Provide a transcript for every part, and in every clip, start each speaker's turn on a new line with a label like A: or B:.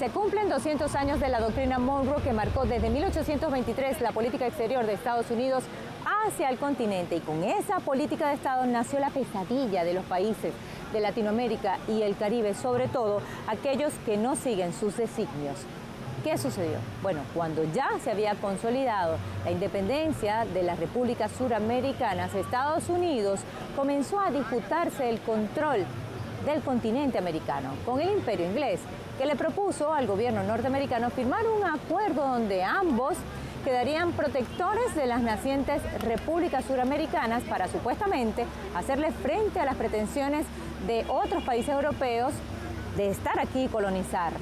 A: Se cumplen 200 años de la doctrina Monroe, que marcó desde 1823 la política exterior de Estados Unidos hacia el continente, y con esa política de Estado nació la pesadilla de los países de Latinoamérica y el Caribe, sobre todo aquellos que no siguen sus designios. ¿Qué sucedió? Bueno, cuando ya se había consolidado la independencia de las repúblicas suramericanas, Estados Unidos comenzó a disputarse el control del continente americano con el imperio inglés, que le propuso al gobierno norteamericano firmar un acuerdo donde ambos quedarían protectores de las nacientes repúblicas suramericanas para supuestamente hacerle frente a las pretensiones de otros países europeos de estar aquí y colonizar.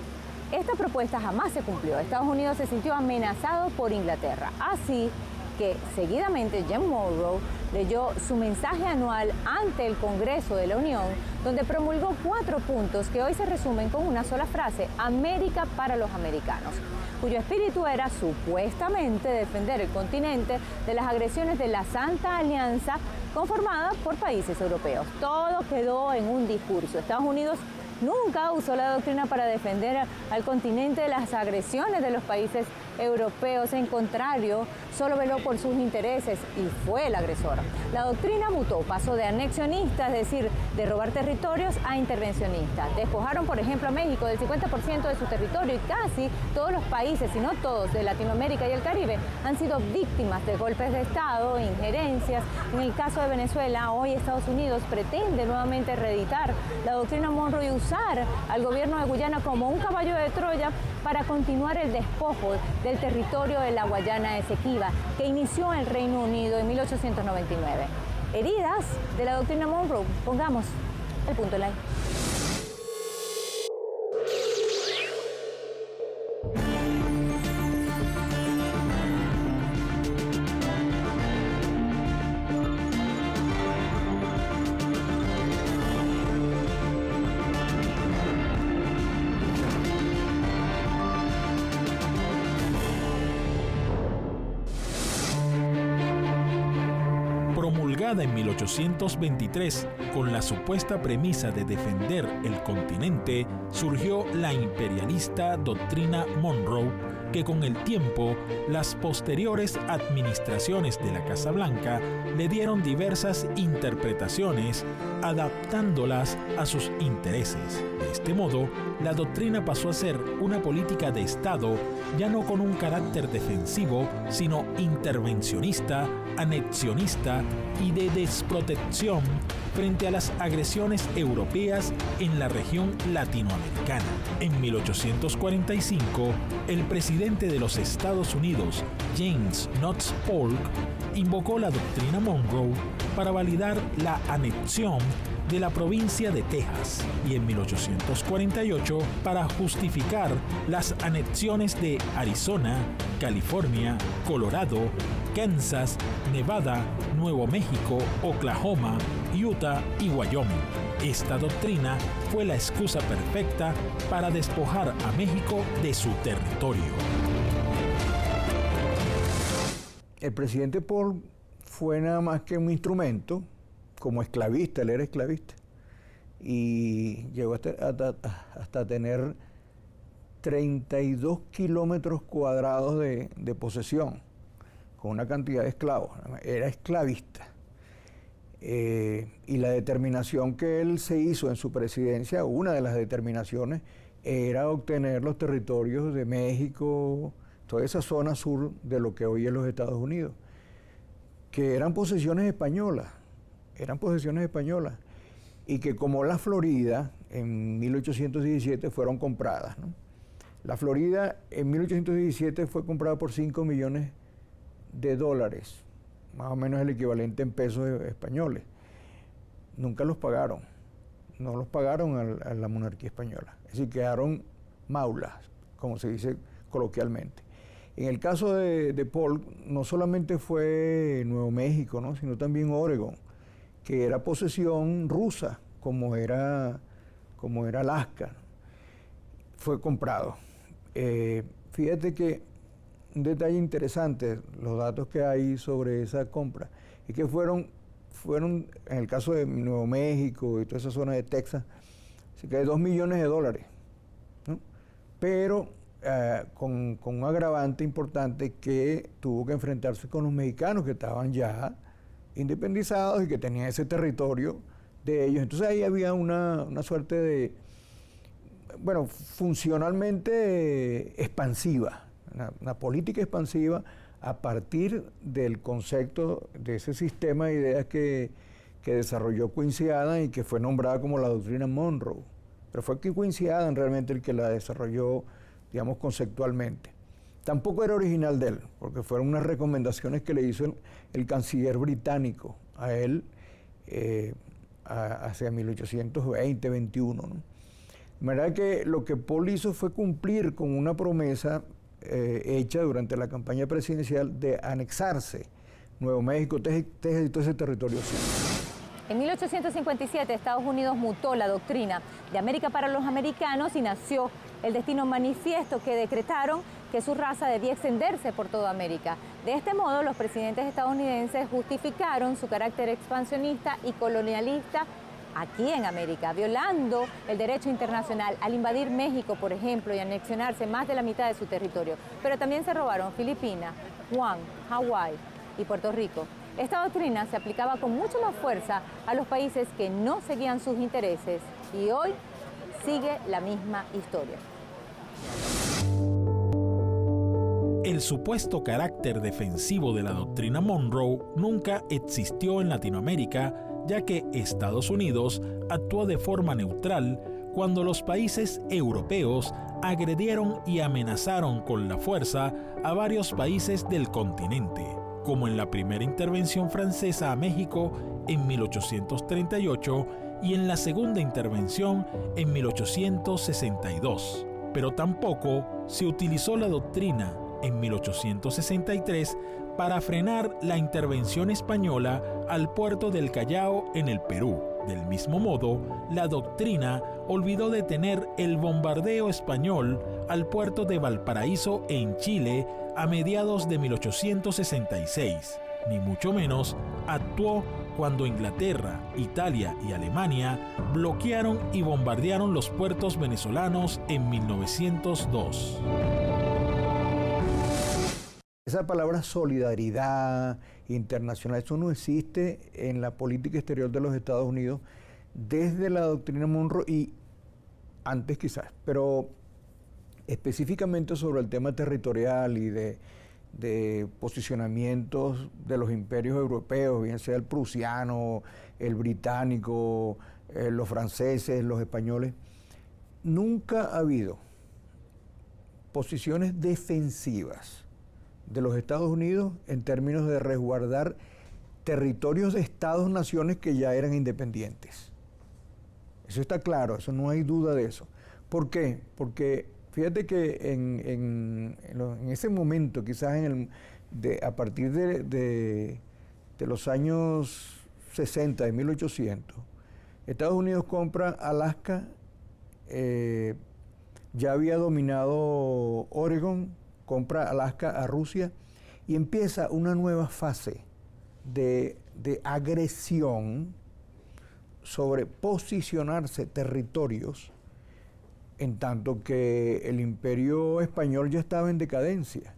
A: Esta propuesta jamás se cumplió. Estados Unidos se sintió amenazado por Inglaterra. Así que seguidamente James Monroe leyó su mensaje anual ante el Congreso de la Unión, donde promulgó 4 puntos que hoy se resumen con una sola frase: América para los americanos, cuyo espíritu era supuestamente defender el continente de las agresiones de la Santa Alianza conformada por países europeos. Todo quedó en un discurso. Estados Unidos nunca usó la doctrina para defender al continente de las agresiones de los países europeos. En contrario, solo veló por sus intereses y fue el agresor. La doctrina mutó, pasó de anexionista, es decir, de robar territorios, a intervencionista. Despojaron, por ejemplo, a México del 50% de su territorio, y casi todos los países, si no todos, de Latinoamérica y el Caribe han sido víctimas de golpes de Estado, injerencias. En el caso de Venezuela, hoy Estados Unidos pretende nuevamente reeditar la doctrina Monroe y usar al gobierno de Guyana como un caballo de Troya para continuar el despojo del territorio de la Guayana Esequiba, que inició el Reino Unido en 1899. Heridas de la doctrina Monroe. Pongamos el punto en la I.
B: Promulgada en 1823 con la supuesta premisa de defender el continente, surgió la imperialista doctrina Monroe, que con el tiempo las posteriores administraciones de la Casa Blanca le dieron diversas interpretaciones, adaptándolas a sus intereses. De este modo, la doctrina pasó a ser una política de Estado, ya no con un carácter defensivo, sino intervencionista, anexionista y de desprotección frente a las agresiones europeas en la región latinoamericana. En 1845, el presidente de los Estados Unidos, James Knox Polk, invocó la doctrina Monroe para validar la anexión de la provincia de Texas, y en 1848 para justificar las anexiones de Arizona, California, Colorado, Kansas, Nevada, Nuevo México, Oklahoma, Utah y Wyoming. Esta doctrina fue la excusa perfecta para despojar a México de su territorio.
C: El presidente Polk fue nada más que un instrumento. Como esclavista, él era esclavista, y llegó hasta tener 32 kilómetros cuadrados de posesión, con una cantidad de esclavos. Era esclavista. Y la determinación que él se hizo en su presidencia, una de las determinaciones, era obtener los territorios de México, toda esa zona sur de lo que hoy es los Estados Unidos, que eran posesiones españolas. Y que, como la Florida en 1817 fueron compradas, ¿no? La Florida en 1817 fue comprada por $5 millones, más o menos el equivalente en pesos españoles. Nunca los pagaron, no los pagaron a la monarquía española, es decir, quedaron maulas, como se dice coloquialmente. En el caso de Polk, no solamente fue Nuevo México, ¿no?, sino también Oregón, que era posesión rusa, como era Alaska, fue comprado. Fíjate que un detalle interesante, los datos que hay sobre esa compra, es que fueron en el caso de Nuevo México y toda esa zona de Texas, cerca de $2 millones, ¿no? pero con un agravante importante que tuvo que enfrentarse con los mexicanos que estaban ya independizados y que tenían ese territorio de ellos. Entonces ahí había una suerte de, bueno, funcionalmente expansiva, una política expansiva a partir del concepto de ese sistema de ideas que desarrolló Quincy Adams y que fue nombrada como la doctrina Monroe. Pero fue Quincy Adams realmente el que la desarrolló, digamos, conceptualmente. Tampoco era original de él, porque fueron unas recomendaciones que le hizo el canciller británico a él hacia 1820-21, ¿no? De manera que lo que Paul hizo fue cumplir con una promesa hecha durante la campaña presidencial de anexarse Nuevo México, Texas y todo ese territorio.
A: En 1857 Estados Unidos mutó la doctrina de América para los americanos y nació el destino manifiesto que decretaron que su raza debía extenderse por toda América. De este modo, los presidentes estadounidenses justificaron su carácter expansionista y colonialista aquí en América, violando el derecho internacional al invadir México, por ejemplo, y anexionarse más de la mitad de su territorio. Pero también se robaron Filipinas, Guam, Hawái y Puerto Rico. Esta doctrina se aplicaba con mucho más fuerza a los países que no seguían sus intereses y hoy sigue la misma historia.
B: El supuesto carácter defensivo de la doctrina Monroe nunca existió en Latinoamérica, ya que Estados Unidos actuó de forma neutral cuando los países europeos agredieron y amenazaron con la fuerza a varios países del continente, como en la primera intervención francesa a México en 1838 y en la segunda intervención en 1862. Pero tampoco se utilizó la doctrina en 1863 para frenar la intervención española al puerto del Callao en el Perú. Del mismo modo, la doctrina olvidó detener el bombardeo español al puerto de Valparaíso en Chile a mediados de 1866, ni mucho menos actuó cuando Inglaterra, Italia y Alemania bloquearon y bombardearon los puertos venezolanos en 1902.
C: Esa palabra solidaridad internacional, eso no existe en la política exterior de los Estados Unidos desde la doctrina Monroe y antes quizás, pero específicamente sobre el tema territorial y de posicionamientos de los imperios europeos, bien sea el prusiano, el británico, los franceses, los españoles, nunca ha habido posiciones defensivas de los Estados Unidos en términos de resguardar territorios de estados-naciones que ya eran independientes. Eso está claro, eso no hay duda de eso. ¿Por qué? Porque fíjate que en ese momento, quizás a partir de los años 60, de 1800, Estados Unidos compra Alaska, ya había dominado Oregon, compra Alaska a Rusia y empieza una nueva fase de agresión sobre posicionarse territorios, en tanto que el imperio español ya estaba en decadencia.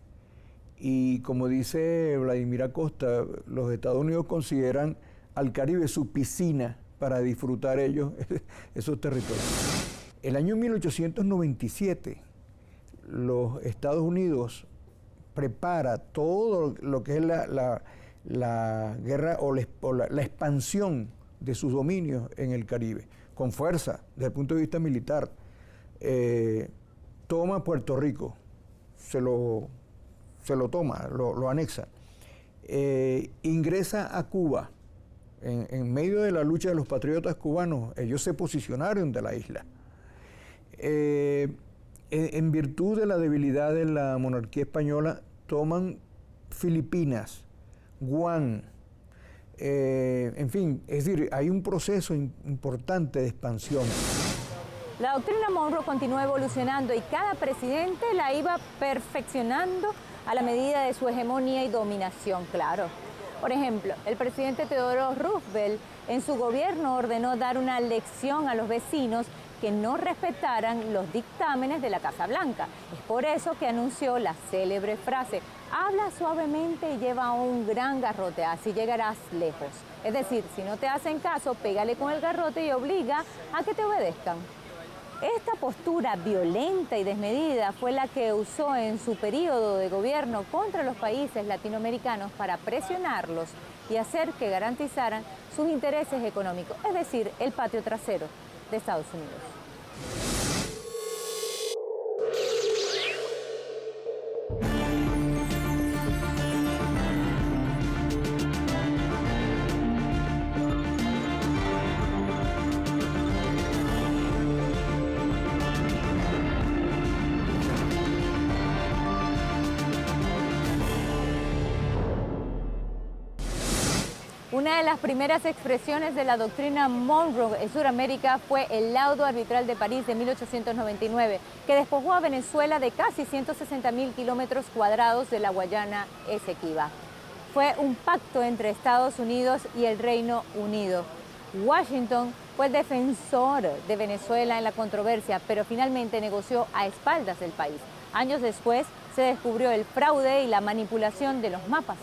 C: Y como dice Vladimir Acosta, los Estados Unidos consideran al Caribe su piscina para disfrutar ellos esos territorios. El año 1897, los Estados Unidos prepara todo lo que es la guerra o la expansión de sus dominios en el Caribe, con fuerza, desde el punto de vista militar. Toma Puerto Rico, se lo toma, lo anexa. Ingresa a Cuba, en medio de la lucha de los patriotas cubanos, ellos se posicionaron de la isla. En virtud de la debilidad de la monarquía española, toman Filipinas, Guam, en fin, es decir, hay un proceso importante de expansión.
A: La doctrina Monroe continuó evolucionando y cada presidente la iba perfeccionando a la medida de su hegemonía y dominación, claro. Por ejemplo, el presidente Theodore Roosevelt en su gobierno ordenó dar una lección a los vecinos que no respetaran los dictámenes de la Casa Blanca. Es por eso que anunció la célebre frase: habla suavemente y lleva un gran garrote, así llegarás lejos. Es decir, si no te hacen caso, pégale con el garrote y obliga a que te obedezcan. Esta postura violenta y desmedida fue la que usó en su periodo de gobierno contra los países latinoamericanos para presionarlos y hacer que garantizaran sus intereses económicos, es decir, el patio trasero de Estados Unidos. Una de las primeras expresiones de la doctrina Monroe en Sudamérica fue el laudo arbitral de París de 1899, que despojó a Venezuela de casi 160.000 kilómetros cuadrados de la Guayana Esequiba. Fue un pacto entre Estados Unidos y el Reino Unido. Washington fue el defensor de Venezuela en la controversia, pero finalmente negoció a espaldas del país. Años después se descubrió el fraude y la manipulación de los mapas.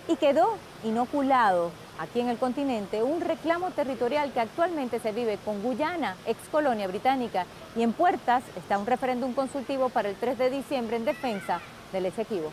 A: Y quedó inoculado aquí en el continente un reclamo territorial que actualmente se vive con Guyana, ex colonia británica, y en puertas está un referéndum consultivo para el 3 de diciembre en defensa del Esequibo.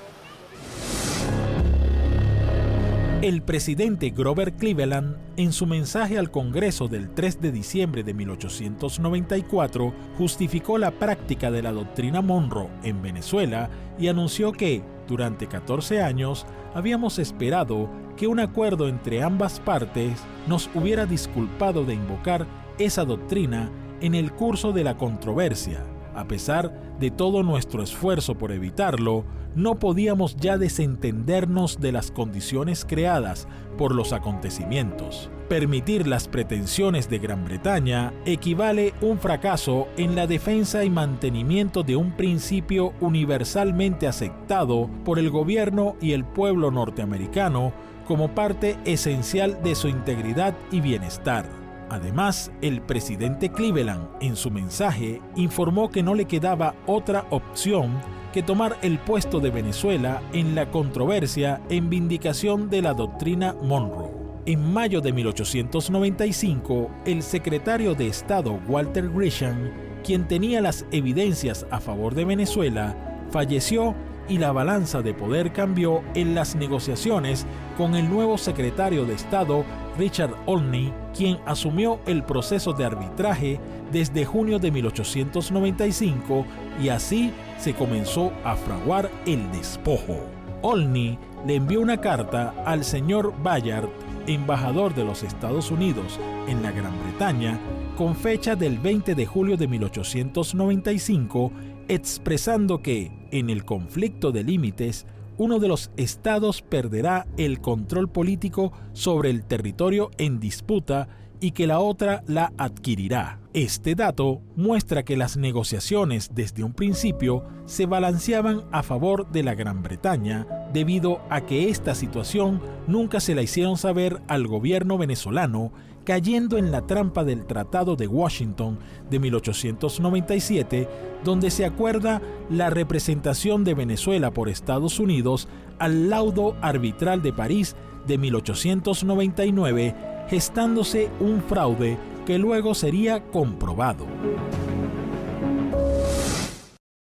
B: El presidente Grover Cleveland, en su mensaje al Congreso del 3 de diciembre de 1894, justificó la práctica de la doctrina Monroe en Venezuela y anunció que, durante 14 años, habíamos esperado que un acuerdo entre ambas partes nos hubiera disculpado de invocar esa doctrina en el curso de la controversia. A pesar de todo nuestro esfuerzo por evitarlo, no podíamos ya desentendernos de las condiciones creadas por los acontecimientos. Permitir las pretensiones de Gran Bretaña equivale a un fracaso en la defensa y mantenimiento de un principio universalmente aceptado por el gobierno y el pueblo norteamericano como parte esencial de su integridad y bienestar. Además, el presidente Cleveland, en su mensaje, informó que no le quedaba otra opción que tomar el puesto de Venezuela en la controversia en vindicación de la doctrina Monroe. En mayo de 1895, el secretario de Estado Walter Grisham, quien tenía las evidencias a favor de Venezuela, falleció y la balanza de poder cambió en las negociaciones con el nuevo secretario de Estado Richard Olney, quien asumió el proceso de arbitraje desde junio de 1895 y así se comenzó a fraguar el despojo. Olney le envió una carta al señor Bayard, embajador de los Estados Unidos en la Gran Bretaña, con fecha del 20 de julio de 1895, expresando que, en el conflicto de límites, uno de los estados perderá el control político sobre el territorio en disputa y que la otra la adquirirá. Este dato muestra que las negociaciones desde un principio se balanceaban a favor de la Gran Bretaña debido a que esta situación nunca se la hicieron saber al gobierno venezolano, cayendo en la trampa del Tratado de Washington de 1897, donde se acuerda la representación de Venezuela por Estados Unidos al laudo arbitral de París de 1899, gestándose un fraude que luego sería comprobado.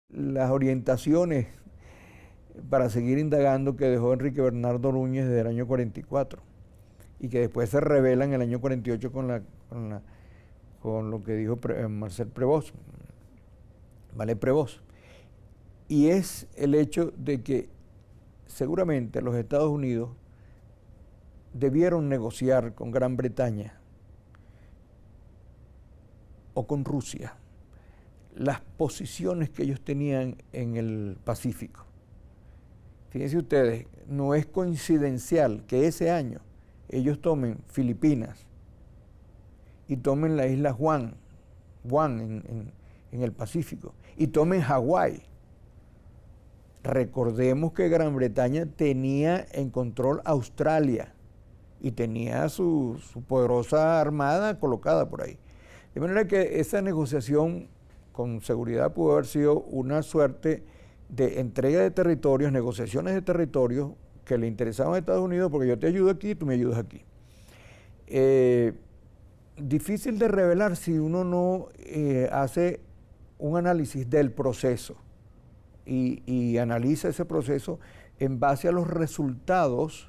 C: Las orientaciones para seguir indagando que dejó Enrique Bernardo Núñez desde el año 44 y que después se revelan en el año 48 con lo que dijo Marcel Prevost, ¿vale? Prevost. Y es el hecho de que seguramente los Estados Unidos debieron negociar con Gran Bretaña o con Rusia las posiciones que ellos tenían en el Pacífico. Fíjense ustedes, no es coincidencial que ese año ellos tomen Filipinas y tomen la isla Guam en el Pacífico, y tomen Hawái. Recordemos que Gran Bretaña tenía en control Australia y tenía su poderosa armada colocada por ahí. De manera que esa negociación con seguridad pudo haber sido una suerte de entrega de territorios, negociaciones de territorios que le interesaban a Estados Unidos, porque yo te ayudo aquí y tú me ayudas aquí. Difícil de revelar si uno no hace un análisis del proceso y analiza ese proceso en base a los resultados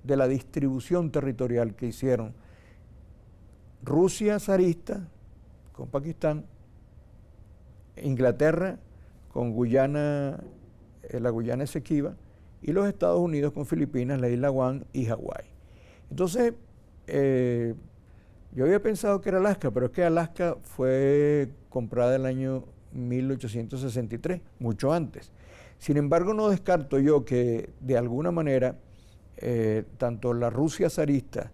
C: de la distribución territorial que hicieron Rusia zarista con Pakistán, Inglaterra con Guyana, la Guyana Esequiba, y los Estados Unidos con Filipinas, la isla Guam y Hawái. Entonces, yo había pensado que era Alaska, pero es que Alaska fue comprada en el año 1863, mucho antes. Sin embargo, no descarto yo que de alguna manera tanto la Rusia zarista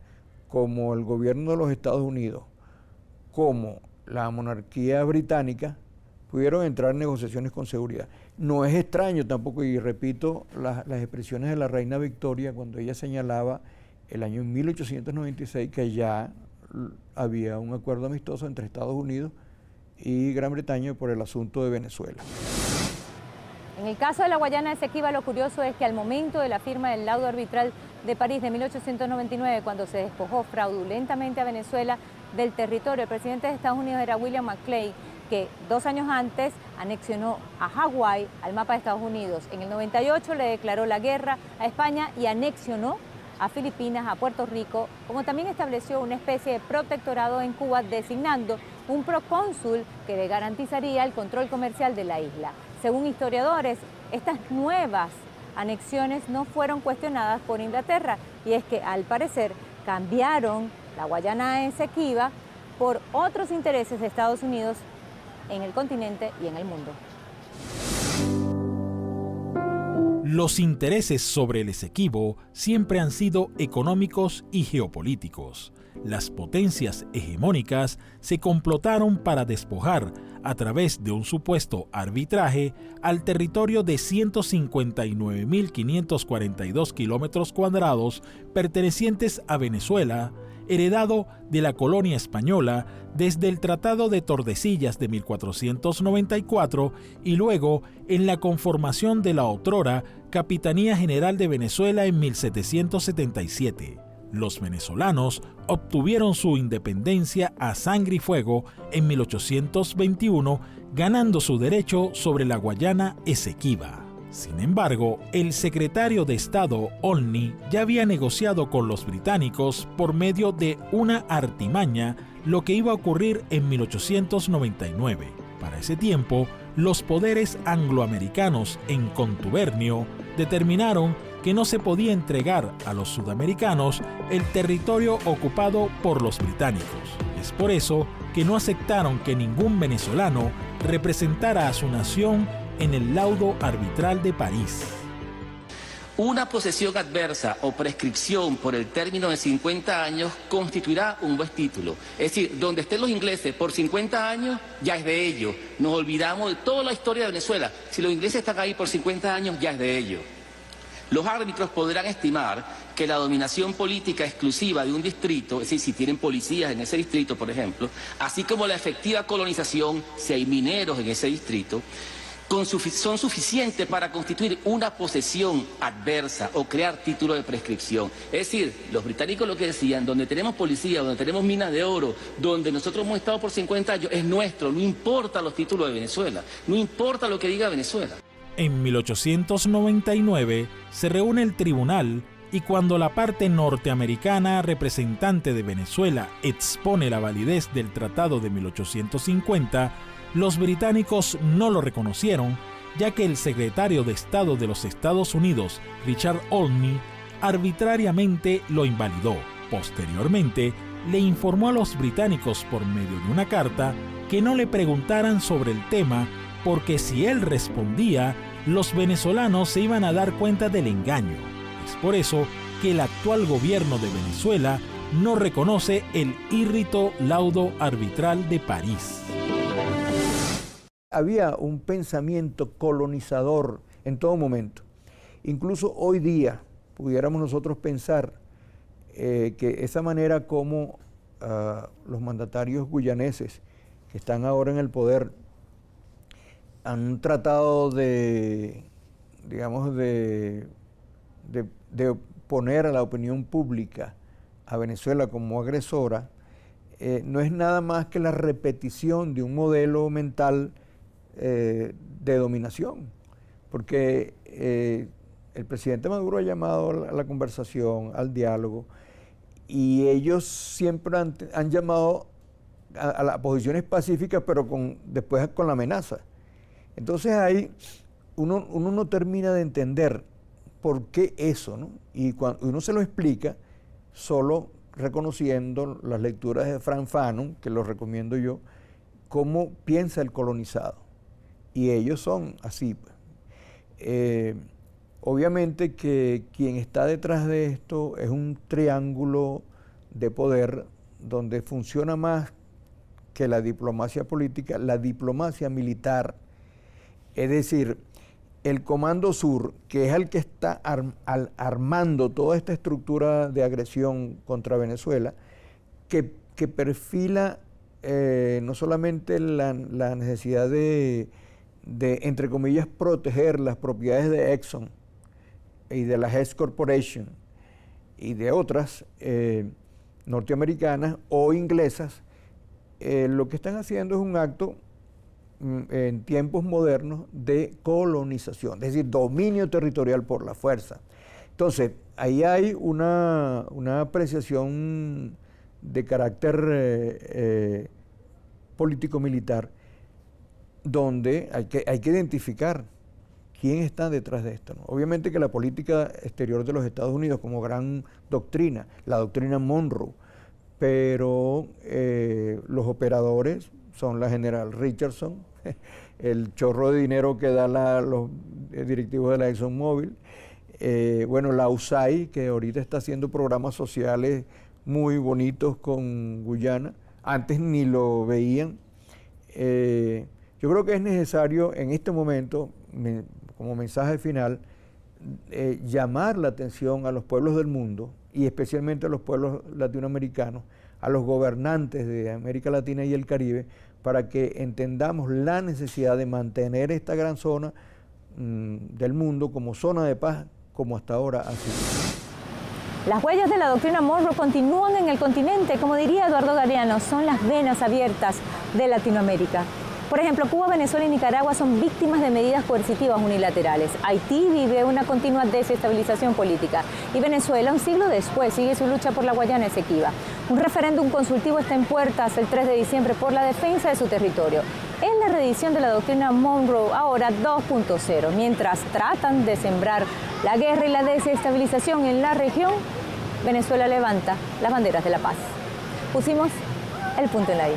C: como el gobierno de los Estados Unidos, como la monarquía británica, pudieron entrar en negociaciones con seguridad. No es extraño tampoco, y repito las expresiones de la reina Victoria cuando ella señalaba el año 1896 que ya había un acuerdo amistoso entre Estados Unidos y Gran Bretaña por el asunto de Venezuela.
A: En el caso de la Guayana Esequiba, lo curioso es que al momento de la firma del laudo arbitral de París de 1899, cuando se despojó fraudulentamente a Venezuela del territorio, el presidente de Estados Unidos era William McClellan, que 2 años antes anexionó a Hawái al mapa de Estados Unidos. En el 98 le declaró la guerra a España y anexionó a Filipinas, a Puerto Rico, como también estableció una especie de protectorado en Cuba, designando un procónsul que le garantizaría el control comercial de la isla. Según historiadores, estas nuevas anexiones no fueron cuestionadas por Inglaterra, y es que al parecer cambiaron la Guayana Esequiba por otros intereses de Estados Unidos en el continente y en el mundo.
B: Los intereses sobre el Esequibo siempre han sido económicos y geopolíticos. Las potencias hegemónicas se complotaron para despojar, a través de un supuesto arbitraje, al territorio de 159.542 kilómetros cuadrados pertenecientes a Venezuela, heredado de la colonia española desde el Tratado de Tordesillas de 1494 y luego en la conformación de la otrora Capitanía General de Venezuela en 1777. Los venezolanos obtuvieron su independencia a sangre y fuego en 1821, ganando su derecho sobre la Guayana Esequiba. Sin embargo, el secretario de Estado Olney ya había negociado con los británicos por medio de una artimaña lo que iba a ocurrir en 1899. Para ese tiempo, los poderes angloamericanos en contubernio determinaron que no se podía entregar a los sudamericanos el territorio ocupado por los británicos. Es por eso que no aceptaron que ningún venezolano representara a su nación en el laudo arbitral de París.
D: Una posesión adversa o prescripción por el término de 50 años constituirá un buen título. Es decir, donde estén los ingleses por 50 años, ya es de ellos. Nos olvidamos de toda la historia de Venezuela. Si los ingleses están ahí por 50 años, ya es de ellos. Los árbitros podrán estimar que la dominación política exclusiva de un distrito, es decir, si tienen policías en ese distrito, por ejemplo, así como la efectiva colonización, si hay mineros en ese distrito, son suficientes para constituir una posesión adversa o crear título de prescripción. Es decir, los británicos lo que decían, donde tenemos policía, donde tenemos minas de oro, donde nosotros hemos estado por 50 años, es nuestro, no importa los títulos de Venezuela, no importa lo que diga Venezuela.
B: En 1899 se reúne el tribunal y cuando la parte norteamericana representante de Venezuela expone la validez del tratado de 1850, los británicos no lo reconocieron, ya que el secretario de Estado de los Estados Unidos, Richard Olney, arbitrariamente lo invalidó. Posteriormente, le informó a los británicos por medio de una carta que no le preguntaran sobre el tema, porque si él respondía, los venezolanos se iban a dar cuenta del engaño. Es por eso que el actual gobierno de Venezuela no reconoce el írrito laudo arbitral de París.
C: Había un pensamiento colonizador en todo momento. Incluso hoy día pudiéramos nosotros pensar que esa manera como los mandatarios guyaneses que están ahora en el poder han tratado de, digamos, de poner a la opinión pública a Venezuela como agresora, no es nada más que la repetición de un modelo mental de dominación, porque el presidente Maduro ha llamado a la conversación, al diálogo, y ellos siempre han llamado a las posiciones pacíficas, pero después con la amenaza. Entonces ahí uno no termina de entender por qué eso, ¿no? Y cuando uno se lo explica, solo reconociendo las lecturas de Frank Fanon, que lo recomiendo yo, cómo piensa el colonizado. Y ellos son así. Obviamente que quien está detrás de esto es un triángulo de poder donde funciona más que la diplomacia política, la diplomacia militar. Es decir, el Comando Sur, que es el que está armando toda esta estructura de agresión contra Venezuela, que perfila no solamente la necesidad de, entre comillas, proteger las propiedades de Exxon y de la Hess Corporation y de otras norteamericanas o inglesas, lo que están haciendo es un acto en tiempos modernos de colonización, es decir, dominio territorial por la fuerza. Entonces, ahí hay una apreciación de carácter político-militar donde hay que identificar quién está detrás de esto, ¿no? Obviamente que la política exterior de los Estados Unidos como gran doctrina, la doctrina Monroe, pero los operadores son la general Richardson, el chorro de dinero que da los directivos de la ExxonMobil, bueno, la USAID, que ahorita está haciendo programas sociales muy bonitos con Guyana, antes ni lo veían. Yo creo que es necesario en este momento, como mensaje final, llamar la atención a los pueblos del mundo y especialmente a los pueblos latinoamericanos, a los gobernantes de América Latina y el Caribe, para que entendamos la necesidad de mantener esta gran zona del mundo como zona de paz, como hasta ahora ha sido.
A: Las huellas de la doctrina Monroe continúan en el continente, como diría Eduardo Galeano, son las venas abiertas de Latinoamérica. Por ejemplo, Cuba, Venezuela y Nicaragua son víctimas de medidas coercitivas unilaterales. Haití vive una continua desestabilización política y Venezuela, un siglo después, sigue su lucha por la Guayana Esequiba. Un referéndum consultivo está en puertas el 3 de diciembre por la defensa de su territorio. Es la reedición de la doctrina Monroe, ahora 2.0. Mientras tratan de sembrar la guerra y la desestabilización en la región, Venezuela levanta las banderas de la paz. Pusimos el punto en la I.